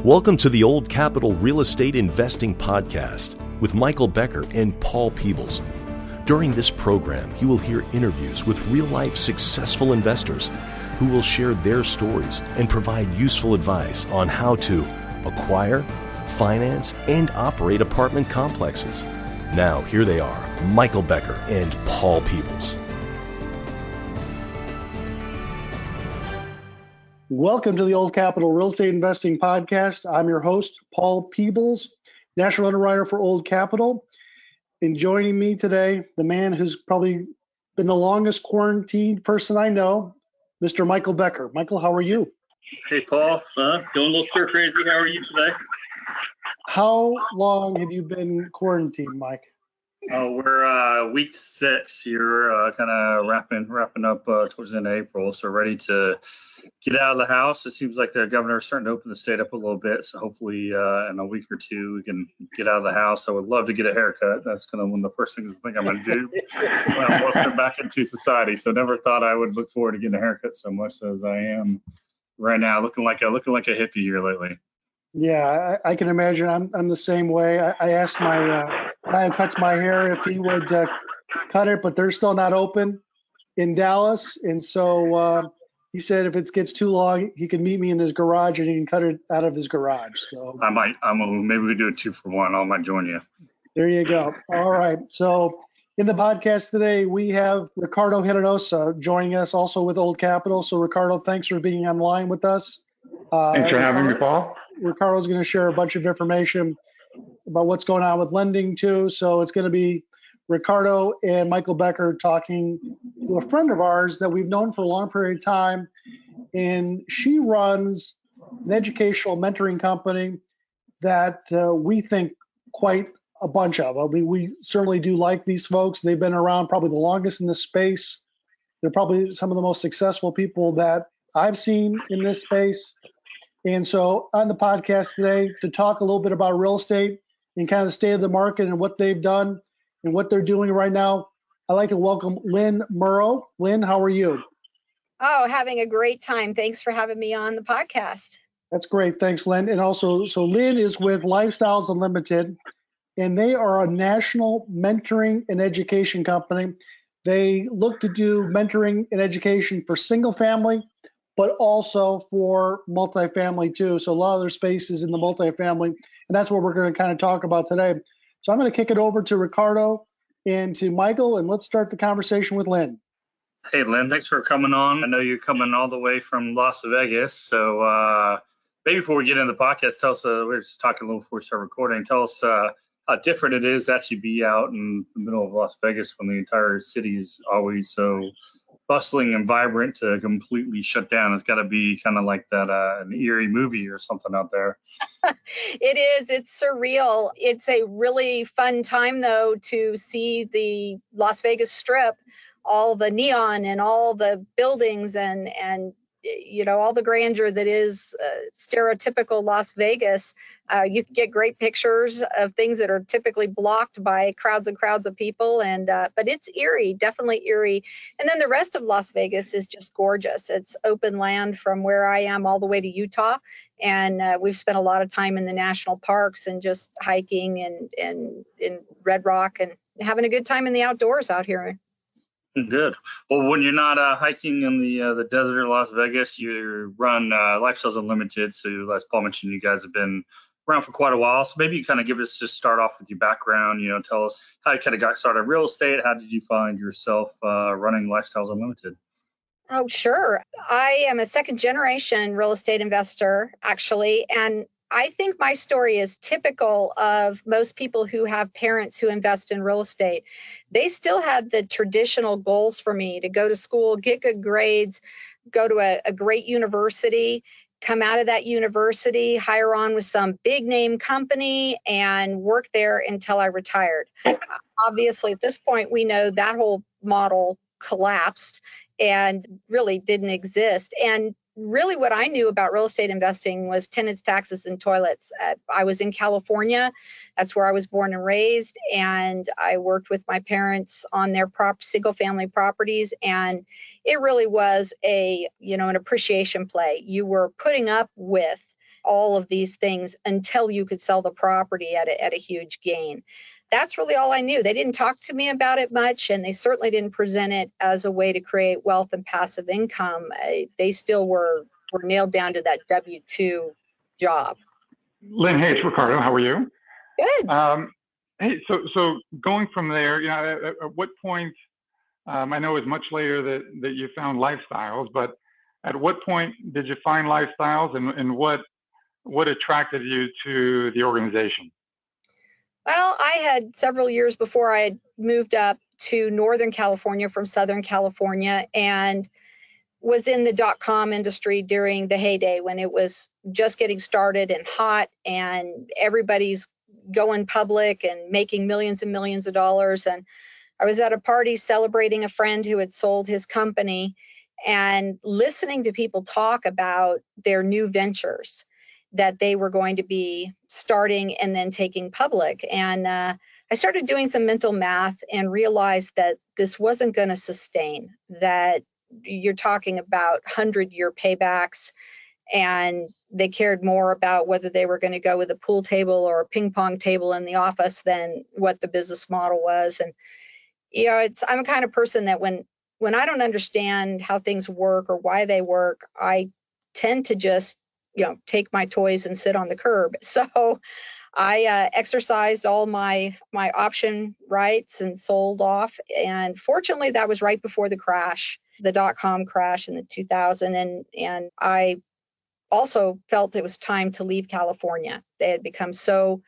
Welcome to the Old Capital Real Estate Investing Podcast with Michael Becker and Paul Peebles. During this program, you will hear interviews with real-life successful investors who will share their stories and provide useful advice on how to acquire, finance, and operate apartment complexes. Now, here they are, Michael Becker and Paul Peebles. Welcome to the Old Capital Real Estate Investing Podcast. I'm your host, Paul Peebles, National Underwriter for Old Capital. And joining me today, the man who's probably been the longest quarantined person I know, Mr. Michael Becker. Michael, how are you? Hey, Paul. Doing a little stir crazy. How are you today? How long have you been quarantined, Mike? We're week 6 here, kind of wrapping up towards the end of April. So ready to get out of the house. It seems like the governor is starting to open the state up a little bit. So hopefully in a week or two, we can get out of the house. I would love to get a haircut. That's kind of one of the first things I think I'm going to do when I'm welcome back into society. So never thought I would look forward to getting a haircut so much as I am right now, looking like a hippie here lately. Yeah, I can imagine. I'm the same way. I asked my guy who cuts my hair if he would cut it, but they're still not open in Dallas. And so he said if it gets too long, he can meet me in his garage and he can cut it out of his garage. So maybe we do a 2-for-1. I might join you. There you go. All right. So in the podcast today, we have Ricardo Hinojosa joining us, also with Old Capital. So Ricardo, thanks for being online with us. Thanks for having me, Paul. Ricardo's going to share a bunch of information about what's going on with lending too. So it's going to be Ricardo and Michael Becker talking to a friend of ours that we've known for a long period of time. And she runs an educational mentoring company that we think quite a bunch of. I mean, we certainly do like these folks. They've been around probably the longest in this space. They're probably some of the most successful people that I've seen in this space. And so on the podcast today, to talk a little bit about real estate and kind of the state of the market and what they've done and what they're doing right now, I'd like to welcome Lynn Murrow. Lynn, how are you? Oh, having a great time. Thanks for having me on the podcast. That's great. Thanks, Lynn. And also, so Lynn is with LifeStyles Unlimited, and they are a national mentoring and education company. They look to do mentoring and education for single family, but also for multifamily too. So a lot of their space is in the multifamily, and that's what we're going to kind of talk about today. So I'm going to kick it over to Ricardo and to Michael, and let's start the conversation with Lynn. Hey, Lynn, thanks for coming on. I know you're coming all the way from Las Vegas. So maybe before we get into the podcast, tell us, we were just talking a little before we start recording, tell us how different it is to actually be out in the middle of Las Vegas when the entire city is always so bustling and vibrant to completely shut down. It's got to be kind of like that an eerie movie or something out there. It is. It's surreal. It's a really fun time, though, to see the Las Vegas Strip, all the neon and all the buildings and you know, all the grandeur that is stereotypical Las Vegas. You can get great pictures of things that are typically blocked by crowds and crowds of people. But it's eerie, definitely eerie. And then the rest of Las Vegas is just gorgeous. It's open land from where I am all the way to Utah. And we've spent a lot of time in the national parks and just hiking and in Red Rock and having a good time in the outdoors out here. Good. Well, when you're not hiking in the desert of Las Vegas, you run LifeStyles Unlimited. So as Paul mentioned, you guys have been around for quite a while. So maybe you kind of just start off with your background, you know, tell us how you kind of got started in real estate. How did you find yourself running LifeStyles Unlimited? Oh, sure. I am a second generation real estate investor, actually. And I think my story is typical of most people who have parents who invest in real estate. They still had the traditional goals for me to go to school, get good grades, go to a great university, come out of that university, hire on with some big name company and work there until I retired. Obviously, at this point, we know that whole model collapsed and really didn't exist. And really what I knew about real estate investing was tenants, taxes, and toilets. I was in California. That's where I was born and raised. And I worked with my parents on their single family properties. And it really was an appreciation play. You were putting up with all of these things until you could sell the property at a huge gain. That's really all I knew. They didn't talk to me about it much, and they certainly didn't present it as a way to create wealth and passive income. They still were nailed down to that W-2 job. Lynn, hey, it's Ricardo. How are you? Good. Hey, so going from there, at what point, I know it was much later that you found LifeStyles, but at what point did you find LifeStyles, and what attracted you to the organization? Well, I had several years before I had moved up to Northern California from Southern California, and was in the .com industry during the heyday when it was just getting started and hot, and everybody's going public and making millions and millions of dollars. And I was at a party celebrating a friend who had sold his company, and listening to people talk about their new ventures that they were going to be starting and then taking public. And I started doing some mental math and realized that this wasn't going to sustain, that you're talking about 100-year paybacks, and they cared more about whether they were going to go with a pool table or a ping pong table in the office than what the business model was. And I'm a kind of person that when I don't understand how things work or why they work, I tend to just take my toys and sit on the curb. So I exercised all my option rights and sold off. And fortunately, that was right before the crash, the .com crash in the 2000. And I also felt it was time to leave California. They had become so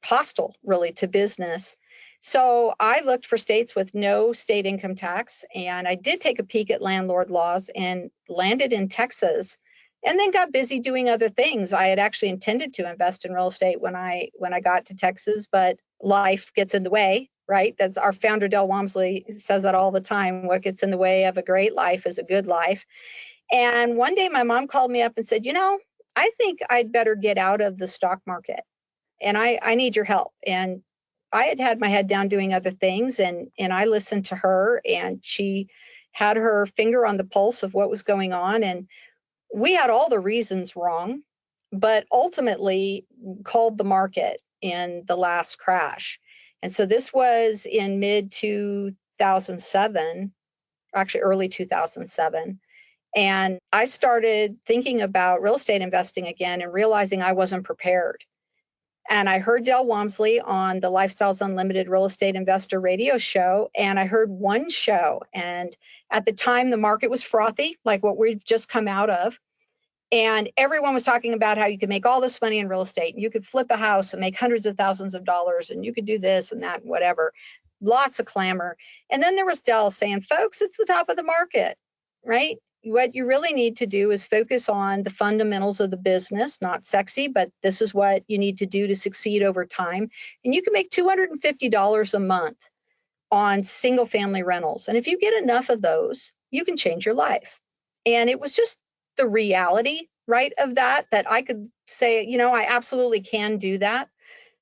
hostile, really, to business. So I looked for states with no state income tax. And I did take a peek at landlord laws and landed in Texas, and then got busy doing other things. I had actually intended to invest in real estate when I got to Texas, but life gets in the way, right? That's our founder, Del Walmsley, says that all the time. What gets in the way of a great life is a good life. And one day my mom called me up and said, I think I'd better get out of the stock market, and I need your help. And I had my head down doing other things, and I listened to her, and she had her finger on the pulse of what was going on. And we had all the reasons wrong, but ultimately called the market in the last crash. And so this was in mid 2007, actually early 2007. And I started thinking about real estate investing again and realizing I wasn't prepared. And I heard Del Walmsley on the LifeStyles Unlimited Real Estate Investor radio show. And I heard one show. And at the time, the market was frothy, like what we've just come out of. And everyone was talking about how you could make all this money in real estate. You could flip a house and make hundreds of thousands of dollars, and you could do this and that and whatever. Lots of clamor. And then there was Del saying, folks, it's the top of the market, right? What you really need to do is focus on the fundamentals of the business, not sexy, but this is what you need to do to succeed over time. And you can make $250 a month on single family rentals. And if you get enough of those, you can change your life. And it was just the reality, right, of that I could say, I absolutely can do that.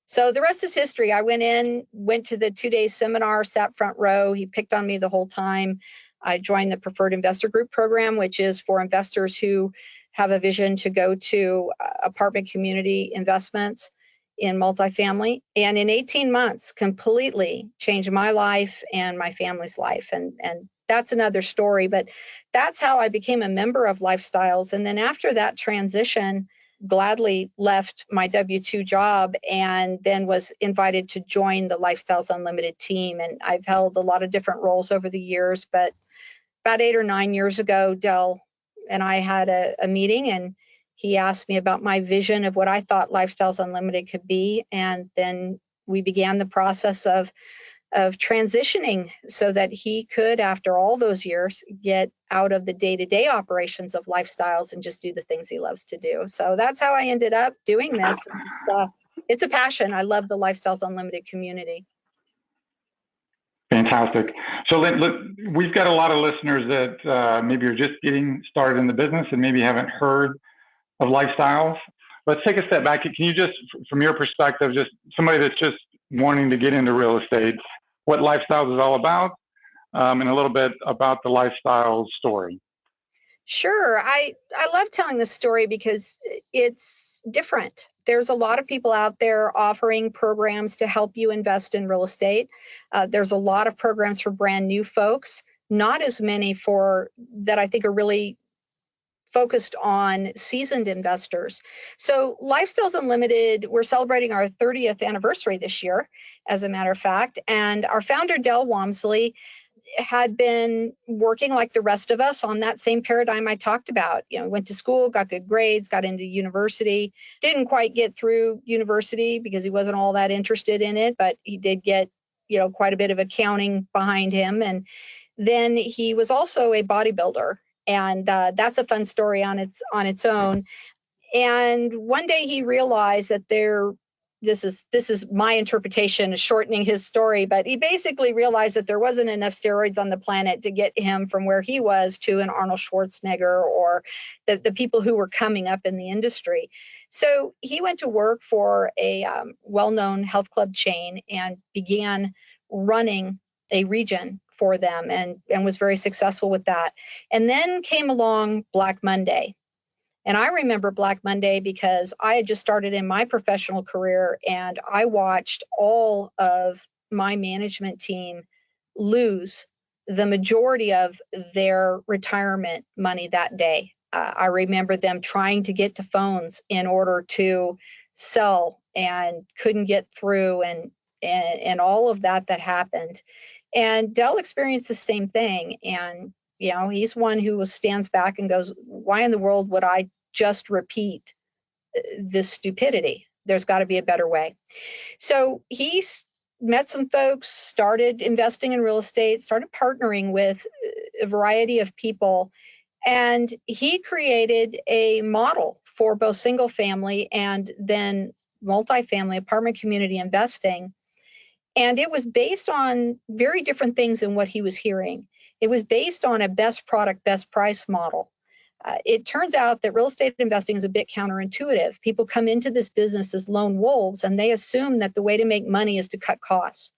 So the rest is history. I went to the 2-day seminar, sat front row. He picked on me the whole time. I joined the Preferred Investor Group program, which is for investors who have a vision to go to apartment community investments in multifamily. And in 18 months, completely changed my life and my family's life. And that's another story, but that's how I became a member of LifeStyles. And then after that transition, gladly left my W-2 job and then was invited to join the LifeStyles Unlimited team. And I've held a lot of different roles over the years, but about 8 or 9 years ago, Del and I had a meeting, and he asked me about my vision of what I thought LifeStyles Unlimited could be. And then we began the process of transitioning so that he could, after all those years, get out of the day-to-day operations of LifeStyles and just do the things he loves to do. So that's how I ended up doing this. It's a passion. I love the LifeStyles Unlimited community. Fantastic. So look, we've got a lot of listeners that maybe are just getting started in the business and maybe haven't heard of LifeStyles. Let's take a step back. Can you just, from your perspective, just somebody that's just wanting to get into real estate, what LifeStyles is all about, and a little bit about the LifeStyles story? Sure. I love telling this story because it's different. There's a lot of people out there offering programs to help you invest in real estate. There's a lot of programs for brand new folks, not as many for that I think are really focused on seasoned investors. So LifeStyles Unlimited, we're celebrating our 30th anniversary this year, as a matter of fact. And our founder, Del Walmsley, had been working like the rest of us on that same paradigm I talked about. Went to school, got good grades, got into university, didn't quite get through university because he wasn't all that interested in it, but he did get, quite a bit of accounting behind him. And then he was also a bodybuilder. And that's a fun story on its own. And one day he realized that this is my interpretation of shortening his story, but he basically realized that there wasn't enough steroids on the planet to get him from where he was to an Arnold Schwarzenegger or the people who were coming up in the industry. So he went to work for a well-known health club chain and began running a region for them and was very successful with that. And then came along Black Monday. And I remember Black Monday because I had just started in my professional career and I watched all of my management team lose the majority of their retirement money that day. I remember them trying to get to phones in order to sell and couldn't get through and all of that happened. And Dell experienced the same thing. And he's one who stands back and goes, why in the world would I just repeat this stupidity? There's got to be a better way. So he met some folks, started investing in real estate, started partnering with a variety of people. And he created a model for both single family and then multifamily apartment community investing. And it was based on very different things than what he was hearing. It was based on a best product, best price model. It turns out that real estate investing is a bit counterintuitive. People come into this business as lone wolves, and they assume that the way to make money is to cut costs.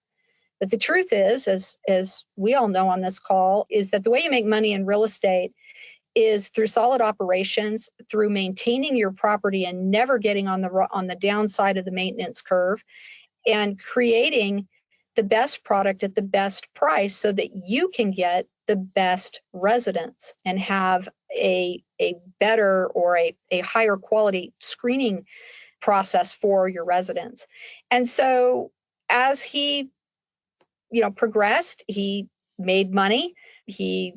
But the truth is, as we all know on this call, is that the way you make money in real estate is through solid operations, through maintaining your property and never getting on the downside of the maintenance curve, and creating the best product at the best price so that you can get the best residents and have a better or a higher quality screening process for your residents. And so as he progressed, he made money. He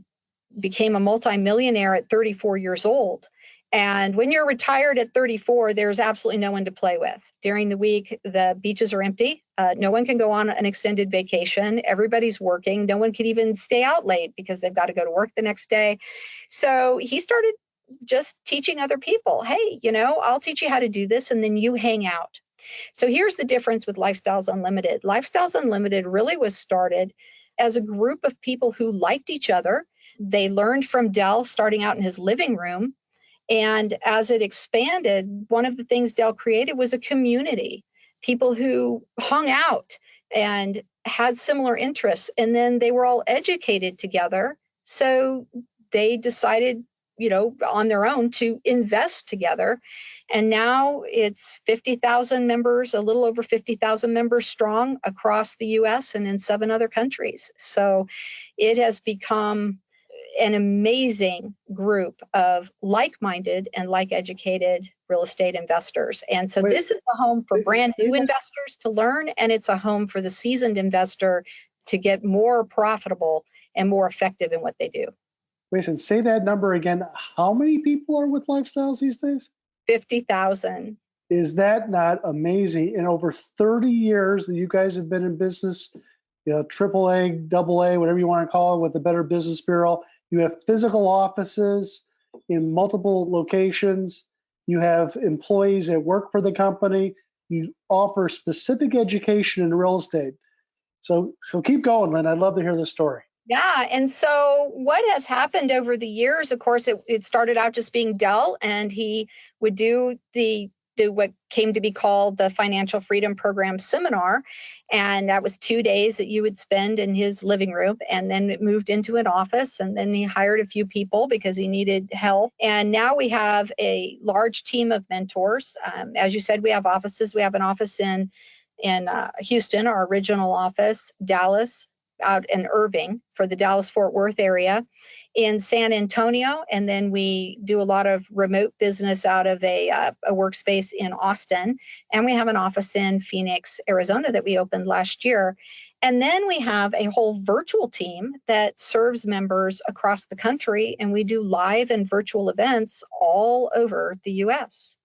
became a multimillionaire at 34 years old. And when you're retired at 34, there's absolutely no one to play with. During the week, the beaches are empty. No one can go on an extended vacation. Everybody's working. No one can even stay out late because they've got to go to work the next day. So he started just teaching other people, hey, I'll teach you how to do this, and then you hang out. So here's the difference with LifeStyles Unlimited. LifeStyles Unlimited really was started as a group of people who liked each other. They learned from Del starting out in his living room. And as it expanded, one of the things Del created was a community, people who hung out and had similar interests. And then they were all educated together. So they decided, on their own to invest together. And now it's 50,000 members, a little over 50,000 members strong across the U.S. and in 7 other countries. So it has become an amazing group of like-minded and like-educated real estate investors. And so this is a home for brand new investors to learn, and it's a home for the seasoned investor to get more profitable and more effective in what they do. Listen, say that number again. How many people are with LifeStyles these days? 50,000. Is that not amazing? In over 30 years that you guys have been in business, AAA, AA, whatever you want to call it, with the Better Business Bureau, you have physical offices in multiple locations. You have employees that work for the company. You offer specific education in real estate. So keep going, Lynn. I'd love to hear the story. Yeah. And so what has happened over the years, of course, it started out just being Del, and he would do the do what came to be called the Financial Freedom Program seminar. And that was 2 days that you would spend in his living room. And then it moved into an office. And then he hired a few people because he needed help. And now we have a large team of mentors. As you said, we have offices. We have an office in Houston, our original office, Dallas, out in Irving for the Dallas-Fort Worth area, in San Antonio, and then we do a lot of remote business out of a workspace in Austin, and we have an office in Phoenix, Arizona that we opened last year. And then we have a whole virtual team that serves members across the country, and we do live and virtual events all over the U.S.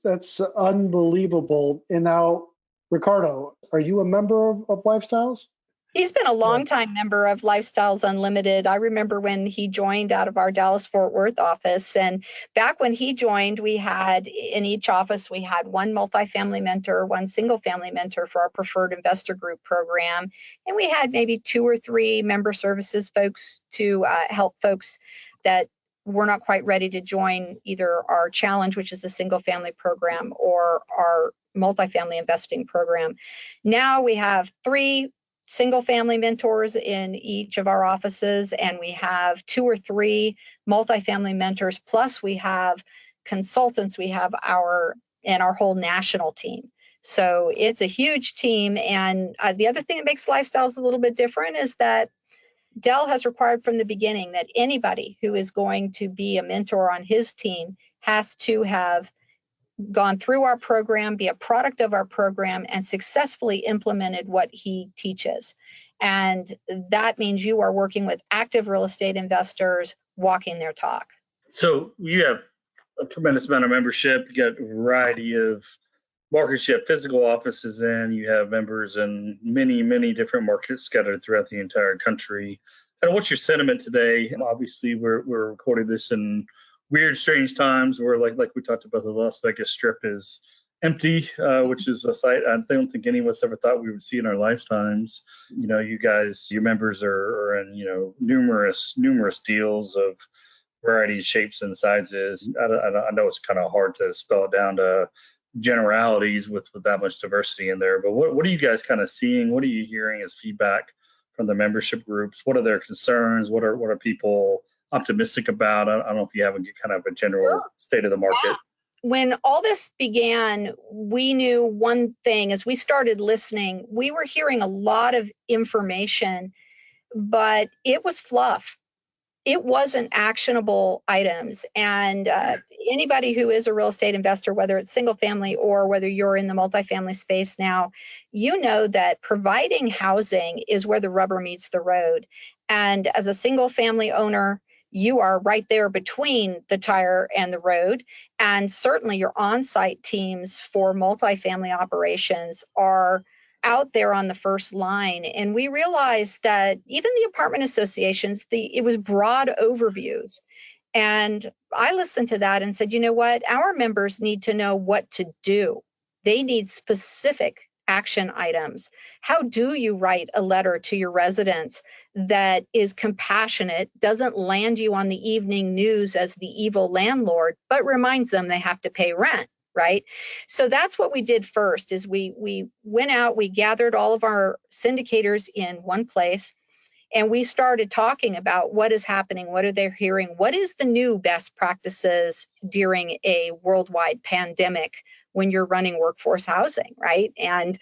That's unbelievable. And now, Ricardo, are you a member of LifeStyles? He's been a longtime member of LifeStyles Unlimited. I remember when he joined out of our Dallas-Fort Worth office. And back when he joined, we had in each office, we had one multifamily mentor, one single family mentor for our preferred investor group program. And we had maybe 2 or 3 member services folks to help folks that were not quite ready to join either our challenge, which is a single family program, or our multifamily investing program. Now we have 3 single family mentors in each of our offices, and we have 2 or 3 multifamily mentors, plus we have consultants. We have our whole national team. So it's a huge team. And the other thing that makes LifeStyles a little bit different is that Dell has required from the beginning that anybody who is going to be a mentor on his team has to have gone through our program, be a product of our program, and successfully implemented what he teaches. And that means you are working with active real estate investors walking their talk. So you have a tremendous amount of membership. You got a variety of markets. You have physical offices in. You have members in many, many different markets scattered throughout the entire country. And what's your sentiment today? And obviously, we're recording this in weird, strange times where, like we talked about, the Las Vegas Strip is empty, which is a sight I don't think any of us ever thought we would see in our lifetimes. You guys, your members are in, numerous deals of variety, shapes, and sizes. I know it's kind of hard to spell it down to generalities with that much diversity in there. But what are you guys kind of seeing? What are you hearing as feedback from the membership groups? What are their concerns? What are people optimistic about? I don't know if you have kind of a general state of the market. When all this began, we knew one thing. As we started listening, we were hearing a lot of information, but it was fluff. It wasn't actionable items. And anybody who is a real estate investor, whether it's single family or whether you're in the multifamily space now, you know that providing housing is where the rubber meets the road. And as a single family owner, you are right there between the tire and the road. And certainly your on-site teams for multifamily operations are out there on the first line. And we realized that even the apartment associations, it was broad overviews. And I listened to that and said, you know what? Our members need to know what to do. They need specific action items. How do you write a letter to your residents that is compassionate, doesn't land you on the evening news as the evil landlord, but reminds them they have to pay rent, right? So that's what we did first, is we went out, we gathered all of our syndicators in one place, and we started talking about what is happening, what are they hearing, what is the new best practices during a worldwide pandemic when you're running workforce housing, right? And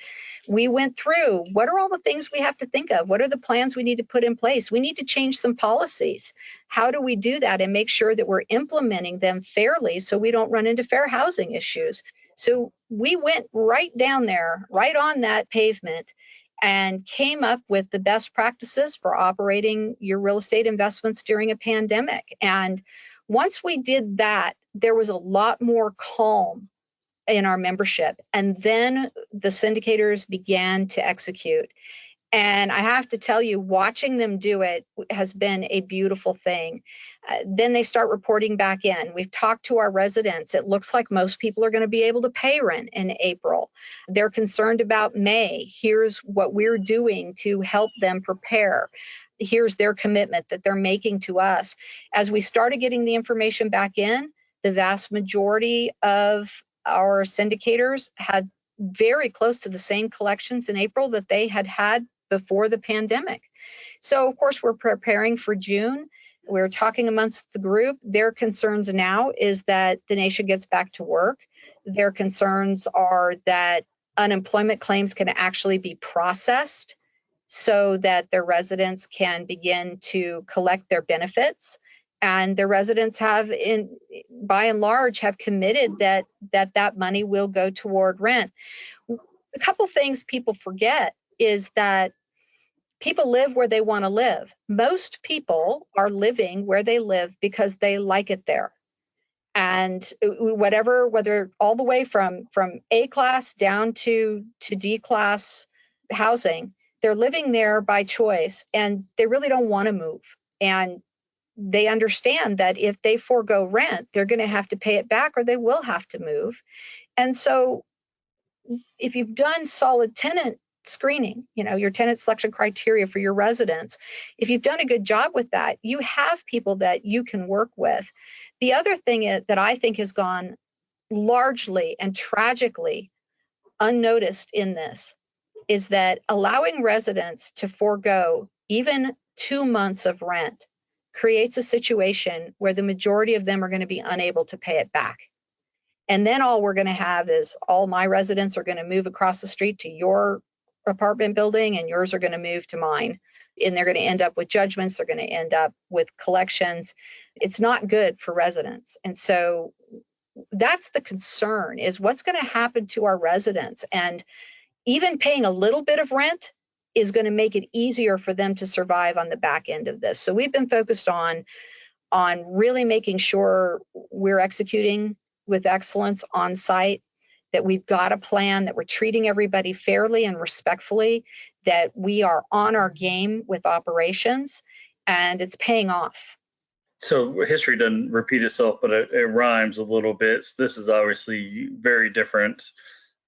we went through, what are all the things we have to think of? What are the plans we need to put in place? We need to change some policies. How do we do that and make sure that we're implementing them fairly so we don't run into fair housing issues? So we went right down there, right on that pavement, and came up with the best practices for operating your real estate investments during a pandemic. And once we did that, there was a lot more calm in our membership. And then the syndicators began to execute. And I have to tell you, watching them do it has been a beautiful thing. Then they start reporting back in. We've talked to our residents. It looks like most people are going to be able to pay rent in April. They're concerned about May. Here's what we're doing to help them prepare. Here's their commitment that they're making to us. As we started getting the information back in, the vast majority of our syndicators had very close to the same collections in April that they had before the pandemic. So, of course, we're preparing for June. We're talking amongst the group. Their concerns now is that the nation gets back to work. Their concerns are that unemployment claims can actually be processed so that their residents can begin to collect their benefits. And their residents have, by and large, have committed that money will go toward rent. A couple things people forget is that people live where they want to live. Most people are living where they live because they like it there. And whether all the way from A class down to D class housing, they're living there by choice, and they really don't want to move. And they understand that if they forego rent, they're going to have to pay it back or they will have to move. And so if you've done solid tenant screening, your tenant selection criteria for your residents, if you've done a good job with that, you have people that you can work with. The other thing that I think has gone largely and tragically unnoticed in this is that allowing residents to forego even 2 months of rent creates a situation where the majority of them are going to be unable to pay it back. And then all we're going to have is all my residents are going to move across the street to your apartment building and yours are going to move to mine. And they're going to end up with judgments. They're going to end up with collections. It's not good for residents. And so that's the concern, is what's going to happen to our residents. And even paying a little bit of rent is going to make it easier for them to survive on the back end of this. So we've been focused on really making sure we're executing with excellence on site, that we've got a plan, that we're treating everybody fairly and respectfully, that we are on our game with operations, and it's paying off. So history doesn't repeat itself, but it rhymes a little bit. So this is obviously very different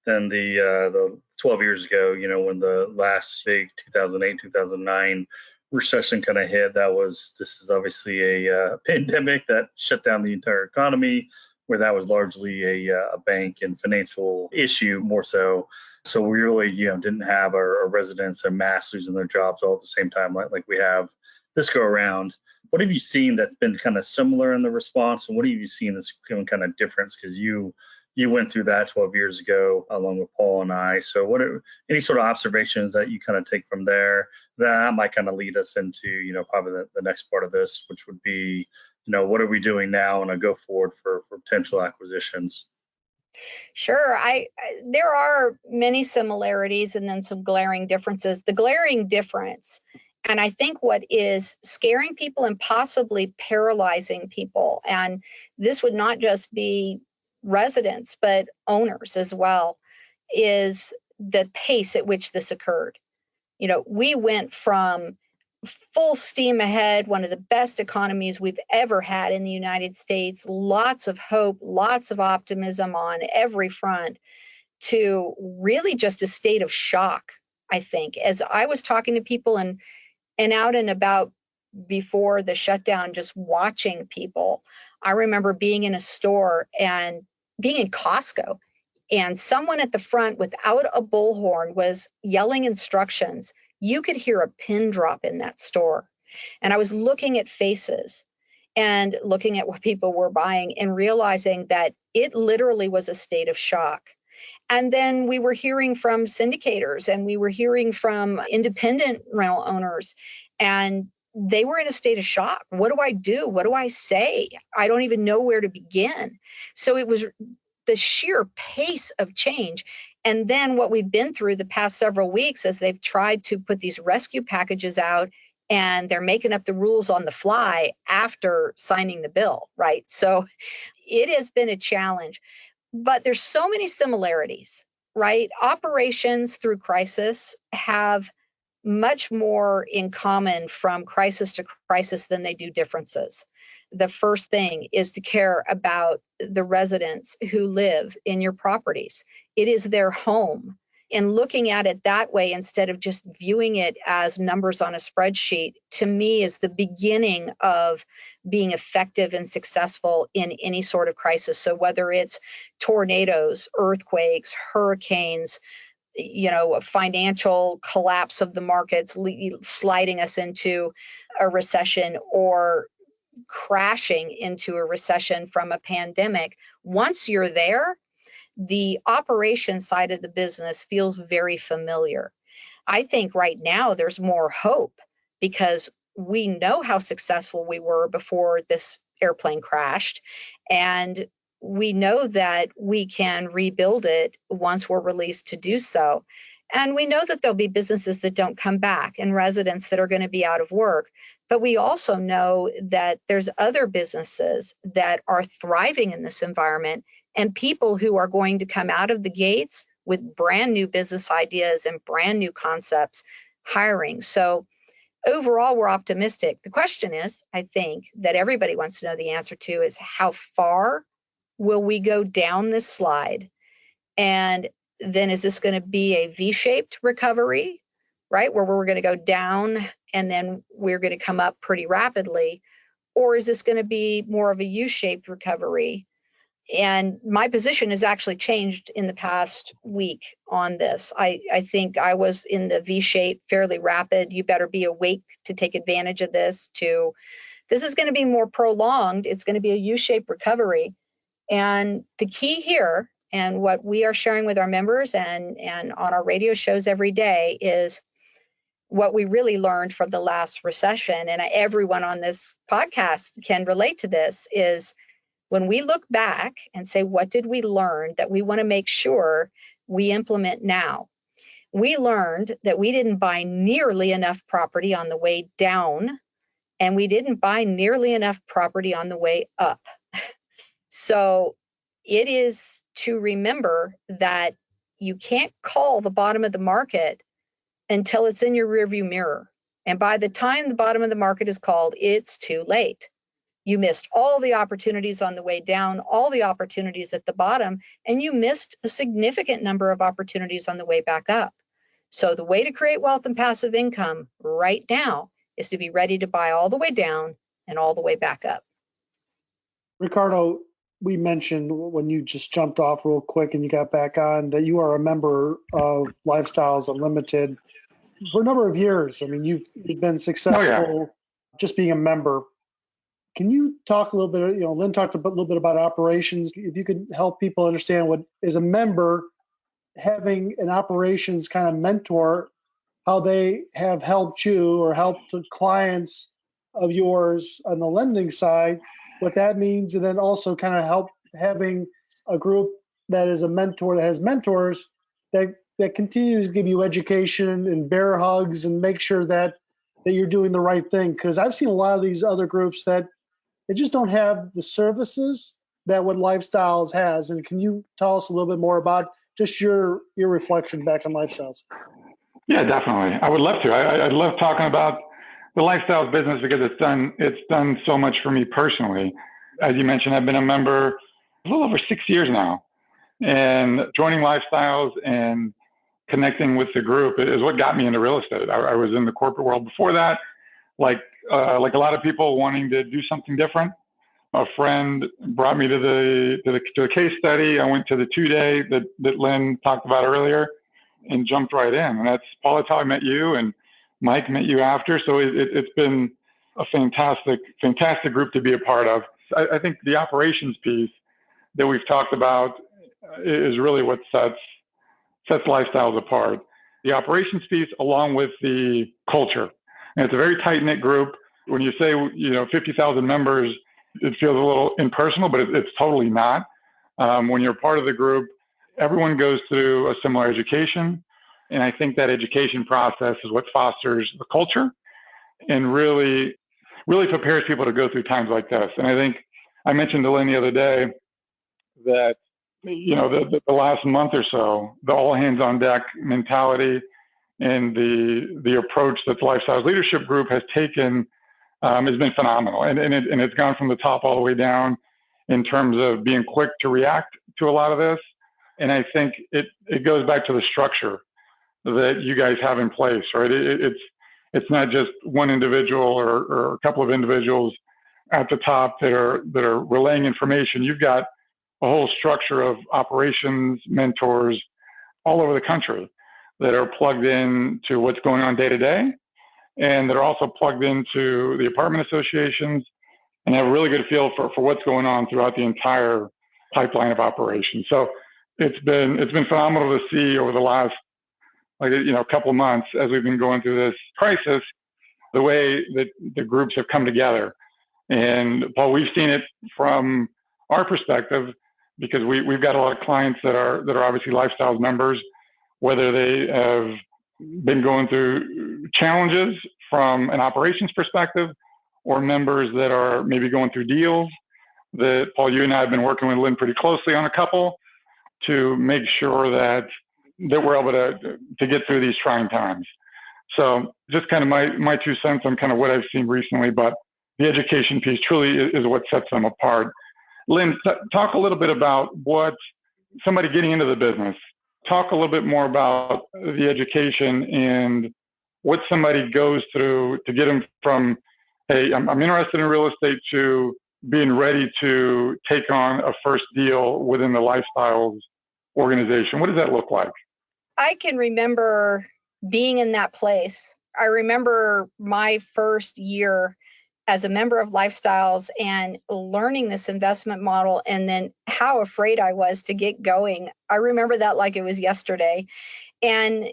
than the 12 years ago, when the last big 2008, 2009 recession kind of hit. This is obviously a pandemic that shut down the entire economy, where that was largely a bank and financial issue more so. So we really, didn't have our residents en masse losing their jobs all at the same time like we have this go around. What have you seen that's been kind of similar in the response, and what have you seen that's been kind of difference? Because you went through that 12 years ago along with Paul and I. So what are any sort of observations that you kind of take from there that might kind of lead us into, probably the next part of this, which would be, what are we doing now on a go forward for potential acquisitions? Sure. There are many similarities and then some glaring differences. The glaring difference, and I think what is scaring people and possibly paralyzing people, and this would not just be residents, but owners as well, is the pace at which this occurred. We went from full steam ahead, one of the best economies we've ever had in the United States, lots of hope, lots of optimism on every front, to really just a state of shock, I think. As I was talking to people and out and about before the shutdown, just watching people, I remember being in a store and being in Costco, and someone at the front without a bullhorn was yelling instructions. You could hear a pin drop in that store. And I was looking at faces and looking at what people were buying and realizing that it literally was a state of shock. And then we were hearing from syndicators and we were hearing from independent rental owners, and they were in a state of shock. What do I do? What do I say? I don't even know where to begin. So it was the sheer pace of change. And then what we've been through the past several weeks as they've tried to put these rescue packages out, and they're making up the rules on the fly after signing the bill, right? So it has been a challenge, but there's so many similarities, right? Operations through crisis have much more in common from crisis to crisis than they do differences. The first thing is to care about the residents who live in your properties. It is their home. in looking at it that way, instead of just viewing it as numbers on a spreadsheet, to me is the beginning of being effective and successful in any sort of crisis. So whether it's tornadoes, earthquakes, hurricanes, a financial collapse of the markets sliding us into a recession, or crashing into a recession from a pandemic, once you're there, the operation side of the business feels very familiar. I think right now there's more hope because we know how successful we were before this airplane crashed, and we know that we can rebuild it once we're released to do so. And we know that there'll be businesses that don't come back and residents that are going to be out of work. But we also know that there's other businesses that are thriving in this environment, and people who are going to come out of the gates with brand new business ideas and brand new concepts hiring. So overall, we're optimistic. The question is, I think, that everybody wants to know the answer to is, how far will we go down this slide? And then is this going to be a V-shaped recovery, right, where we're going to go down and then we're going to come up pretty rapidly? Or is this going to be more of a U-shaped recovery? And my position has actually changed in the past week on this. I think I was in the V-shape, fairly rapid, you better be awake to take advantage of this, to this is going to be more prolonged. It's going to be a U-shaped recovery. And the key here, and what we are sharing with our members and on our radio shows every day, is what we really learned from the last recession. And everyone on this podcast can relate to this, is when we look back and say, what did we learn that we want to make sure we implement now? We learned that we didn't buy nearly enough property on the way down, and we didn't buy nearly enough property on the way up. So it is to remember that you can't call the bottom of the market until it's in your rearview mirror. And by the time the bottom of the market is called, it's too late. You missed all the opportunities on the way down, all the opportunities at the bottom, and you missed a significant number of opportunities on the way back up. So the way to create wealth and passive income right now is to be ready to buy all the way down and all the way back up. Ricardo, we mentioned when you just jumped off real quick and you got back on that you are a member of LifeStyles Unlimited for a number of years. I mean, you've been successful just being a member. Can you talk a little bit, Lynn talked a little bit about operations. If you could help people understand what, as a member, having an operations kind of mentor, how they have helped you or helped clients of yours on the lending side, what that means, and then also kind of help having a group that is a mentor, that has mentors that continues to give you education and bear hugs and make sure that you're doing the right thing. Because I've seen a lot of these other groups that they just don't have the services that what LifeStyles has. And can you tell us a little bit more about just your reflection back on LifeStyles? Yeah, definitely. I would love to. I love talking about the LifeStyles business because it's done so much for me personally. As you mentioned, I've been a member a little over 6 years now, and joining LifeStyles and connecting with the group is what got me into real estate. I was in the corporate world before that, like a lot of people wanting to do something different. A friend brought me to the case study. I went to the 2-day that Lynn talked about earlier and jumped right in. And that's, Paul, that's how I met you, and Mike met you after. So it's been a fantastic group to be a part of. I think the operations piece that we've talked about is really what sets LifeStyles apart. The operations piece, along with the culture. And it's a very tight-knit group. When you say, 50,000 members, it feels a little impersonal, but it's totally not. When you're part of the group, everyone goes through a similar education. And I think that education process is what fosters the culture and really prepares people to go through times like this. And I think I mentioned to Lynn the other day that, the last month or so, the all hands on deck mentality and the approach that the LifeStyles Leadership Group has taken has been phenomenal. And it's gone from the top all the way down in terms of being quick to react to a lot of this, And I think it goes back to the structure that you guys have in place, right? It's not just one individual or a couple of individuals at the top that are relaying information. You've got a whole structure of operations mentors all over the country that are plugged in to what's going on day to day, and that are also plugged into the apartment associations and have a really good feel for what's going on throughout the entire pipeline of operations. So it's been phenomenal to see over the last couple of months as we've been going through this crisis, the way that the groups have come together. And Paul, we've seen it from our perspective because we've got a lot of clients that are obviously LifeStyles members, whether they have been going through challenges from an operations perspective, or members that are maybe going through deals that, Paul, you and I have been working with Lynn pretty closely on a couple to make sure that we're able to get through these trying times. So just kind of my 2 cents on kind of what I've seen recently, but the education piece truly is what sets them apart. Lynn, talk a little bit about what somebody getting into the business, talk a little bit more about the education and what somebody goes through to get them from, hey, I'm interested in real estate, to being ready to take on a first deal within the LifeStyles organization. What does that look like? I can remember being in that place. I remember my first year as a member of LifeStyles and learning this investment model, and then how afraid I was to get going. I remember that like it was yesterday. And,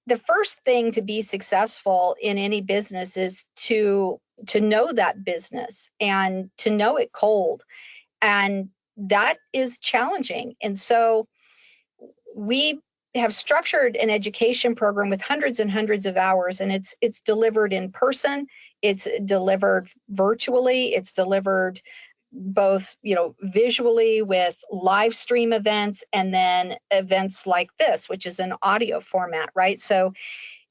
the first thing to be successful in any business is to know that business and to know it cold. And that is challenging. And so we have structured an education program with hundreds and hundreds of hours, and it's delivered in person, it's delivered virtually, it's delivered both, visually with live stream events, and then events like this, which is an audio format, right? So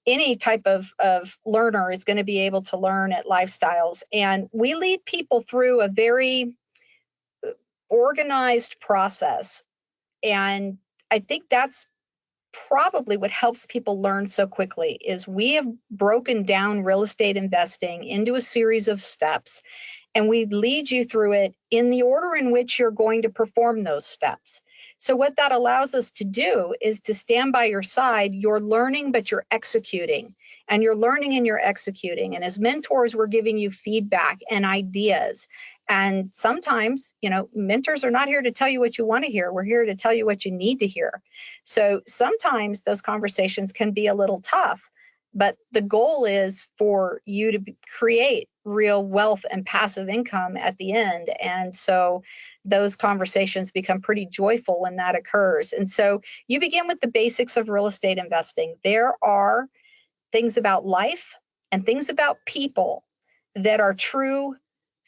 any type of learner is going to be able to learn at LifeStyles. And we lead people through a very organized process. And I think that's probably what helps people learn so quickly is we have broken down real estate investing into a series of steps, and we lead you through it in the order in which you're going to perform those steps. So what that allows us to do is to stand by your side. You're learning, but you're executing, and you're learning and you're executing. And as mentors, we're giving you feedback and ideas. And sometimes, mentors are not here to tell you what you want to hear. We're here to tell you what you need to hear. So sometimes those conversations can be a little tough, but the goal is for you to create real wealth and passive income at the end. And so those conversations become pretty joyful when that occurs. And so you begin with the basics of real estate investing. There are things about life and things about people that are true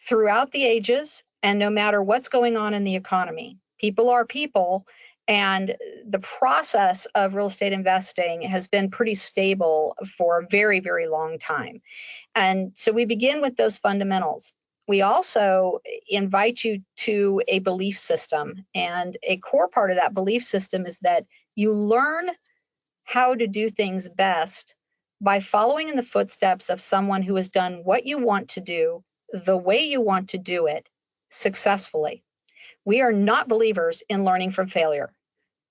throughout the ages, and no matter what's going on in the economy. People are people, and the process of real estate investing has been pretty stable for a very, very long time. And so we begin with those fundamentals. We also invite you to a belief system, and a core part of that belief system is that you learn how to do things best by following in the footsteps of someone who has done what you want to do, the way you want to do it successfully. We are not believers in learning from failure,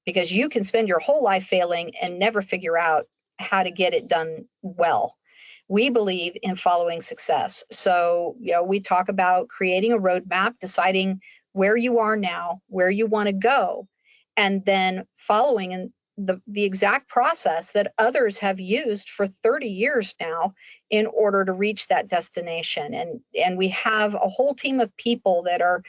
because you can spend your whole life failing and never figure out how to get it done well. We believe in following success. So, we talk about creating a roadmap, deciding where you are now, where you want to go, and then following in the exact process that others have used for 30 years now in order to reach that destination. And we have a whole team of people that are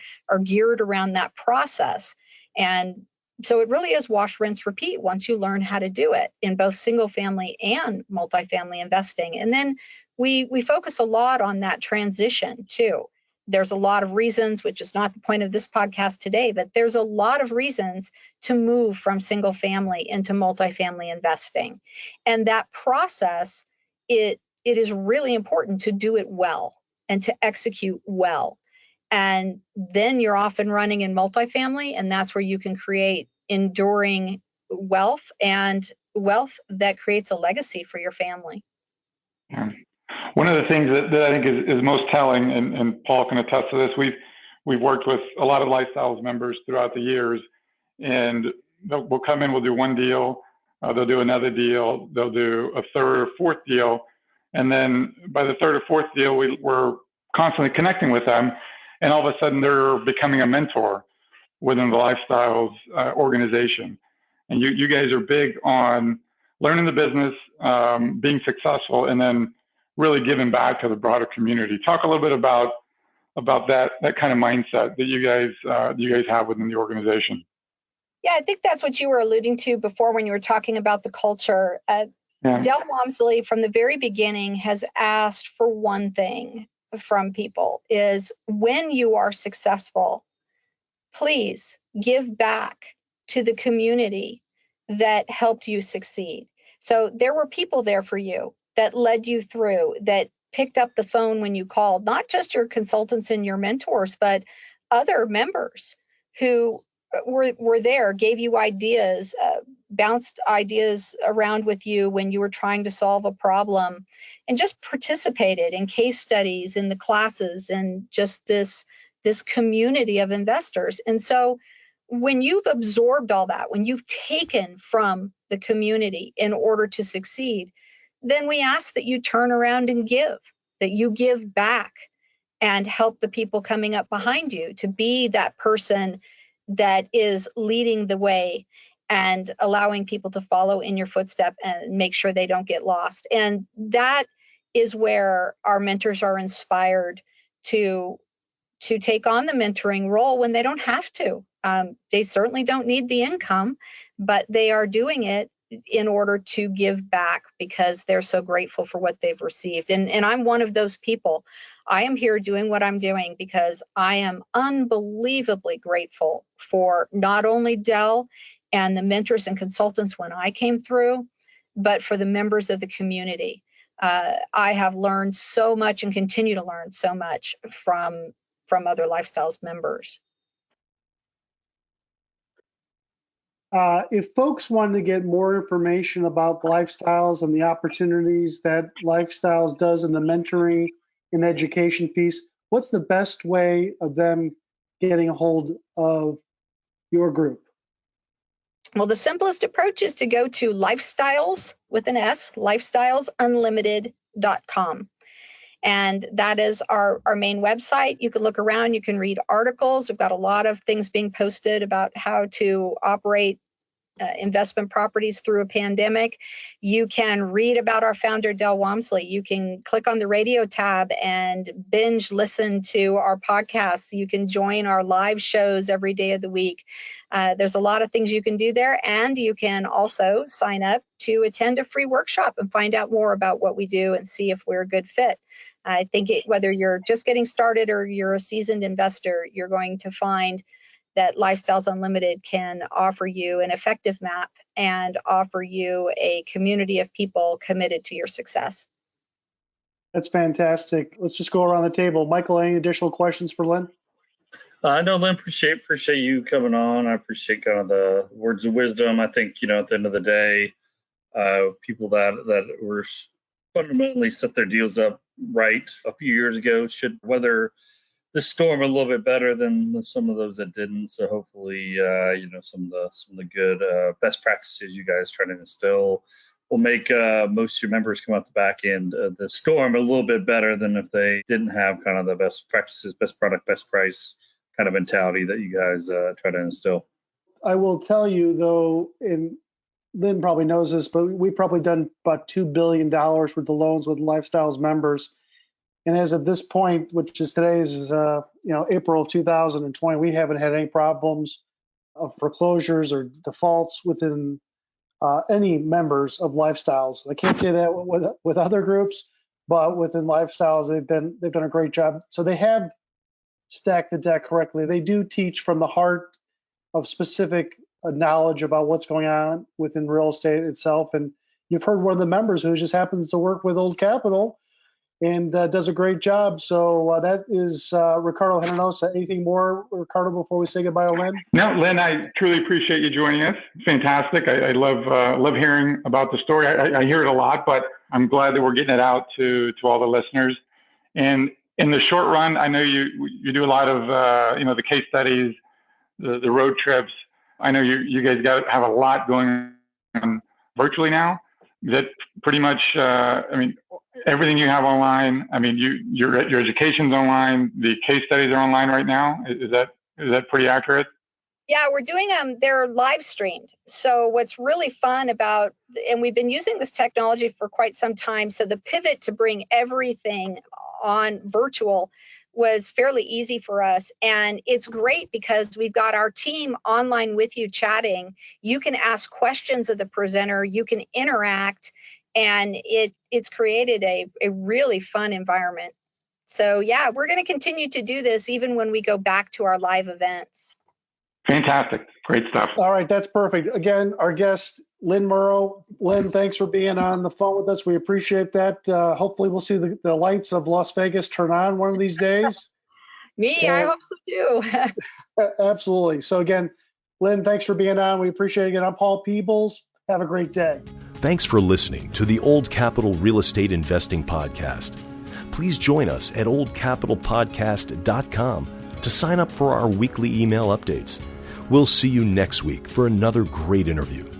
geared around that process. And so it really is wash, rinse, repeat once you learn how to do it in both single family and multifamily investing. And then we focus a lot on that transition too. There's a lot of reasons, which is not the point of this podcast today, but there's a lot of reasons to move from single family into multifamily investing. And that process, it is really important to do it well and to execute well. And then you're off and running in multifamily, and that's where you can create enduring wealth and wealth that creates a legacy for your family. Yeah. One of the things that I think is most telling, and Paul can attest to this, we've worked with a lot of LifeStyles members throughout the years, and we'll come in, we'll do one deal, they'll do another deal, they'll do a third or fourth deal, and then by the third or fourth deal, we're constantly connecting with them, and all of a sudden they're becoming a mentor within the LifeStyles organization. And you guys are big on learning the business, being successful, and then really giving back to the broader community. Talk a little bit about that kind of mindset that you guys have within the organization. Yeah, I think that's what you were alluding to before when you were talking about the culture. Del Walmsley, from the very beginning, has asked for one thing from people: is when you are successful, please give back to the community that helped you succeed. So there were people there for you that led you through, that picked up the phone when you called, not just your consultants and your mentors, but other members who were there, gave you ideas, bounced ideas around with you when you were trying to solve a problem, and just participated in case studies in the classes and just this community of investors. And so when you've absorbed all that, when you've taken from the community in order to succeed, then we ask that you turn around and give, that you give back and help the people coming up behind you to be that person that is leading the way and allowing people to follow in your footstep and make sure they don't get lost. And that is where our mentors are inspired to take on the mentoring role when they don't have to. They certainly don't need the income, but they are doing it in order to give back because they're so grateful for what they've received. And I'm one of those people. I am here doing what I'm doing because I am unbelievably grateful for not only Del and the mentors and consultants when I came through, but for the members of the community. I have learned so much and continue to learn so much from other LifeStyles members. If folks wanted to get more information about LifeStyles and the opportunities that LifeStyles does in the mentoring and education piece, what's the best way of them getting a hold of your group? Well, the simplest approach is to go to LifeStyles with an S, lifestylesunlimited.com. And that is our main website. You can look around, you can read articles. We've got a lot of things being posted about how to operate investment properties through a pandemic. You can read about our founder, Del Walmsley. You can click on the radio tab and binge listen to our podcasts. You can join our live shows every day of the week. There's a lot of things you can do there. And you can also sign up to attend a free workshop and find out more about what we do and see if we're a good fit. I think whether you're just getting started or you're a seasoned investor, you're going to find that LifeStyles Unlimited can offer you an effective map and offer you a community of people committed to your success. That's fantastic. Let's just go around the table. Michael, any additional questions for Lynn? No, Lynn, appreciate you coming on. I appreciate kind of the words of wisdom. I think, at the end of the day, people that were fundamentally set their deals up right a few years ago should weather the storm a little bit better than some of those that didn't. So hopefully, some of the good best practices you guys try to instill will make most of your members come out the back end of the storm a little bit better than if they didn't have kind of the best practices, best product, best price kind of mentality that you guys try to instill. I will tell you though, and Lynn probably knows this, but we've probably done about $2 billion worth of loans with LifeStyles members. And as of this point, which is today's, April of 2020, we haven't had any problems of foreclosures or defaults within any members of LifeStyles. I can't say that with other groups, but within LifeStyles, they've done a great job. So they have stacked the deck correctly. They do teach from the heart of specific knowledge about what's going on within real estate itself. And you've heard one of the members who just happens to work with Old Capital and does a great job. So that is Ricardo Hinojosa. Anything more, Ricardo, before we say goodbye to Lynn? No, Lynn, I truly appreciate you joining us. It's fantastic. I love hearing about the story. I hear it a lot, but I'm glad that we're getting it out to all the listeners. And in the short run, I know you do a lot of the case studies, the road trips. I know you guys have a lot going on virtually now. That pretty much, everything you have online. I mean, your education's online. The case studies are online right now. Is that pretty accurate? Yeah, we're doing they're live streamed. So what's really fun about, and we've been using this technology for quite some time. So the pivot to bring everything on virtual was fairly easy for us. And it's great because we've got our team online with you chatting. You can ask questions of the presenter, you can interact, and it's created a really fun environment. So yeah, we're going to continue to do this even when we go back to our live events. Fantastic. Great stuff. All right, that's perfect. Again, our guest, Lynn Murrow. Lynn, thanks for being on the phone with us. We appreciate that. Hopefully we'll see the lights of Las Vegas turn on one of these days. I hope so too. Absolutely. So again, Lynn, thanks for being on. We appreciate it. Again, I'm Paul Peebles. Have a great day. Thanks for listening to the Old Capital Real Estate Investing Podcast. Please join us at oldcapitalpodcast.com to sign up for our weekly email updates. We'll see you next week for another great interview.